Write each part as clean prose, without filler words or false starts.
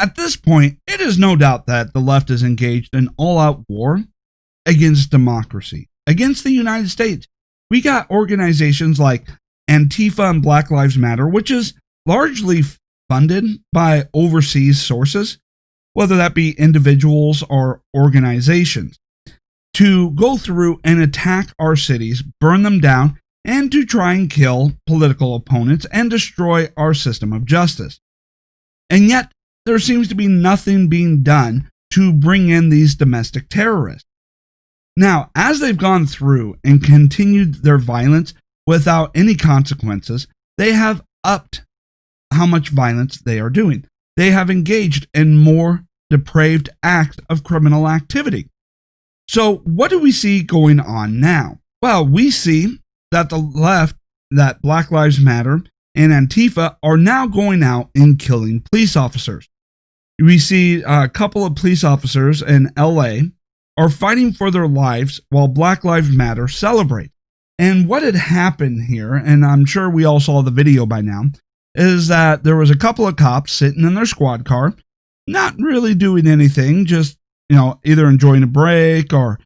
At this point, it is no doubt that the left is engaged in all-out war against democracy, against the United States. We got organizations like Antifa and Black Lives Matter, which is largely funded by overseas sources, whether that be individuals or organizations, to go through and attack our cities, burn them down, and to try and kill political opponents and destroy our system of justice. And yet, there seems to be nothing being done to bring in these domestic terrorists. Now, as they've gone through and continued their violence without any consequences, they have upped how much violence they are doing. They have engaged in more depraved acts of criminal activity. So what do we see going on now? Well, we see that the left, that Black Lives Matter and Antifa are now going out and killing police officers. We see a couple of police officers in LA are fighting for their lives while Black Lives Matter celebrate. And what had happened here, and I'm sure we all saw the video by now, is that there was a couple of cops sitting in their squad car, not really doing anything, just, either enjoying a break or,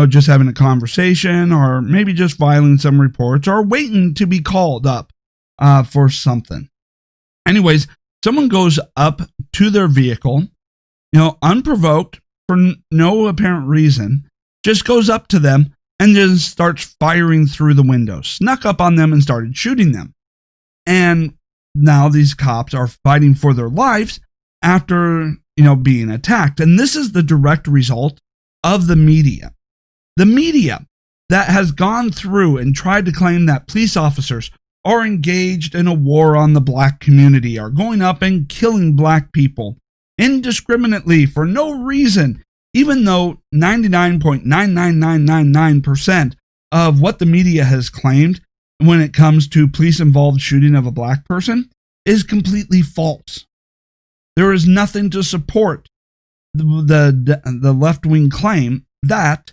just having a conversation or maybe just filing some reports or waiting to be called up for something. Anyways, someone goes up to their vehicle, unprovoked for no apparent reason, just goes up to them and just starts firing through the windows, snuck up on them and started shooting them. And now these cops are fighting for their lives after, being attacked. And this is the direct result of the media. The media that has gone through and tried to claim that police officers are engaged in a war on the black community, are going up and killing black people indiscriminately for no reason, even though 99.99999% of what the media has claimed when it comes to police-involved shooting of a black person is completely false. There is nothing to support the left-wing claim that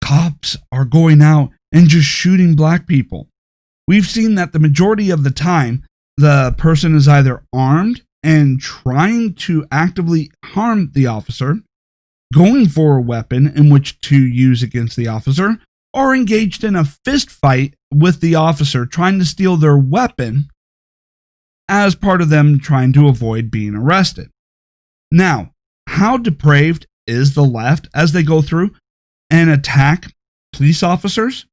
cops are going out and just shooting black people. We've seen that the majority of the time, the person is either armed and trying to actively harm the officer, going for a weapon in which to use against the officer, or engaged in a fist fight with the officer trying to steal their weapon as part of them trying to avoid being arrested. Now, how depraved is the left as they go through and attack police officers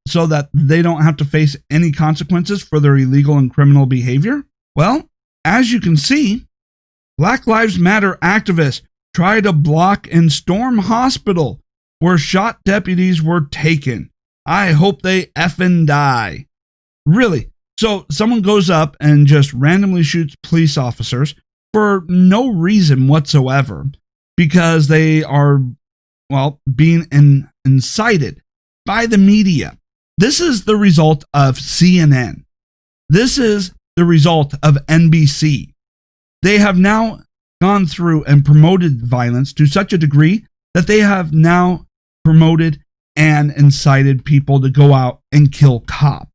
so that they don't have to face any consequences for their illegal and criminal behavior? Well, as you can see, Black Lives Matter activists try to block and storm hospital where shot deputies were taken. I hope they effing die. Really? So someone goes up and just randomly shoots police officers for no reason whatsoever because they are, being incited by the media. This is the result of CNN. This is the result of NBC. They have now gone through and promoted violence to such a degree that they have now promoted and incited people to go out and kill cops.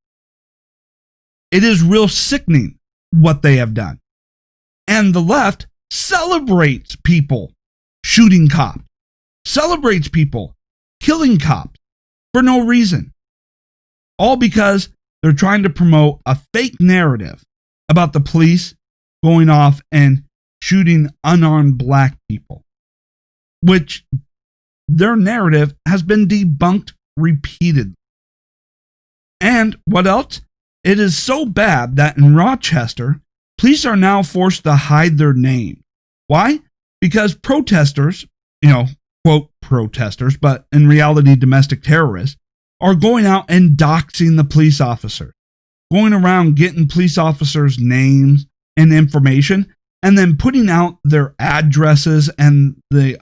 It is real sickening what they have done. And the left celebrates people shooting cops, celebrates people killing cops for no reason. All because they're trying to promote a fake narrative about the police going off and shooting unarmed black people, which their narrative has been debunked repeatedly. And what else? It is so bad that in Rochester, police are now forced to hide their name. Why? Because protesters, quote protesters, but in reality domestic terrorists, are going out and doxing the police officers, going around getting police officers' names and information, and then putting out their addresses and the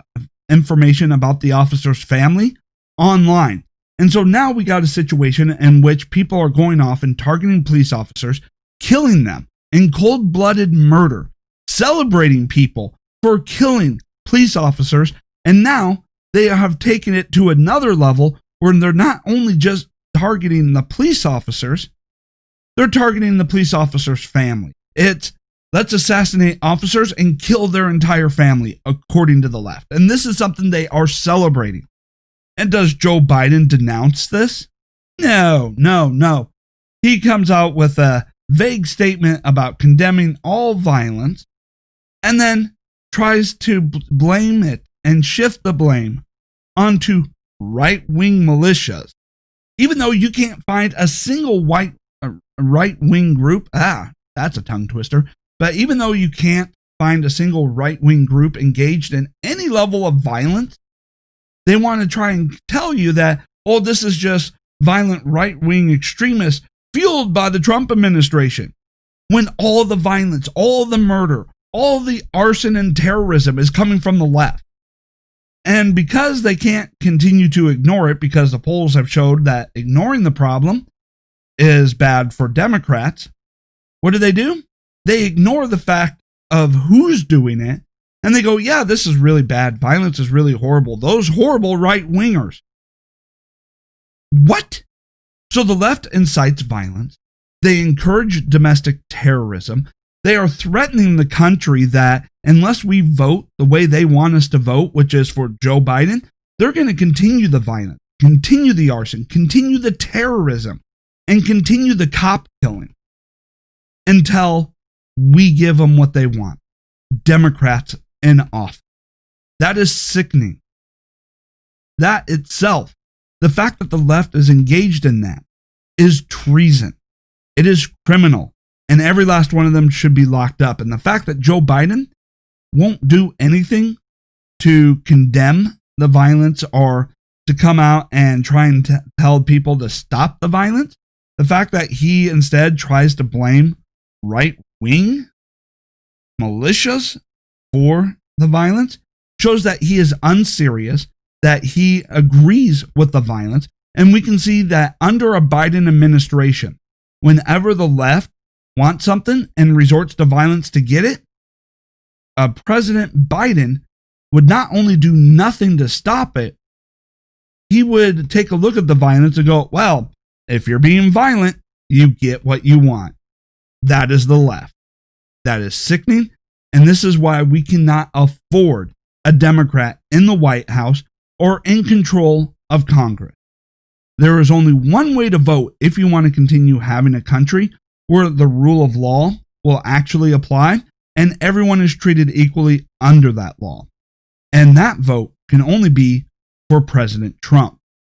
information about the officer's family online. And so now we got a situation in which people are going off and targeting police officers, killing them in cold-blooded murder, celebrating people for killing police officers, and now they have taken it to another level where they're not only just targeting the police officers, they're targeting the police officers' family. It's Let's assassinate officers and kill their entire family, according to the left. And this is something they are celebrating. And does Joe Biden denounce this? No. He comes out with a vague statement about condemning all violence and then tries to blame it and shift the blame onto right-wing militias. Even though you can't find a single right-wing group, that's a tongue twister, but even though you can't find a single right-wing group engaged in any level of violence, they want to try and tell you that, oh, this is just violent right-wing extremists fueled by the Trump administration. When all the violence, all the murder, all the arson and terrorism is coming from the left. And because they can't continue to ignore it, because the polls have showed that ignoring the problem is bad for Democrats, what do? They ignore the fact of who's doing it, and they go, yeah, this is really bad. Violence is really horrible. Those horrible right-wingers. What? So the left incites violence. They encourage domestic terrorism. They are threatening the country that unless we vote the way they want us to vote, which is for Joe Biden, they're going to continue the violence, continue the arson, continue the terrorism, and continue the cop killing until we give them what they want. Democrats in office. That is sickening. That itself, the fact that the left is engaged in that, is treason. It is criminal. And every last one of them should be locked up. And the fact that Joe Biden won't do anything to condemn the violence or to come out and try and tell people to stop the violence, the fact that he instead tries to blame right-wing militias for the violence shows that he is unserious, that he agrees with the violence. And we can see that under a Biden administration, whenever the left wants something and resorts to violence to get it, President Biden would not only do nothing to stop it, he would take a look at the violence and go, well, if you're being violent, you get what you want. That is the left. That is sickening. And this is why we cannot afford a Democrat in the White House or in control of Congress. There is only one way to vote if you want to continue having a country where the rule of law will actually apply and everyone is treated equally under that law. And that vote can only be for President Trump.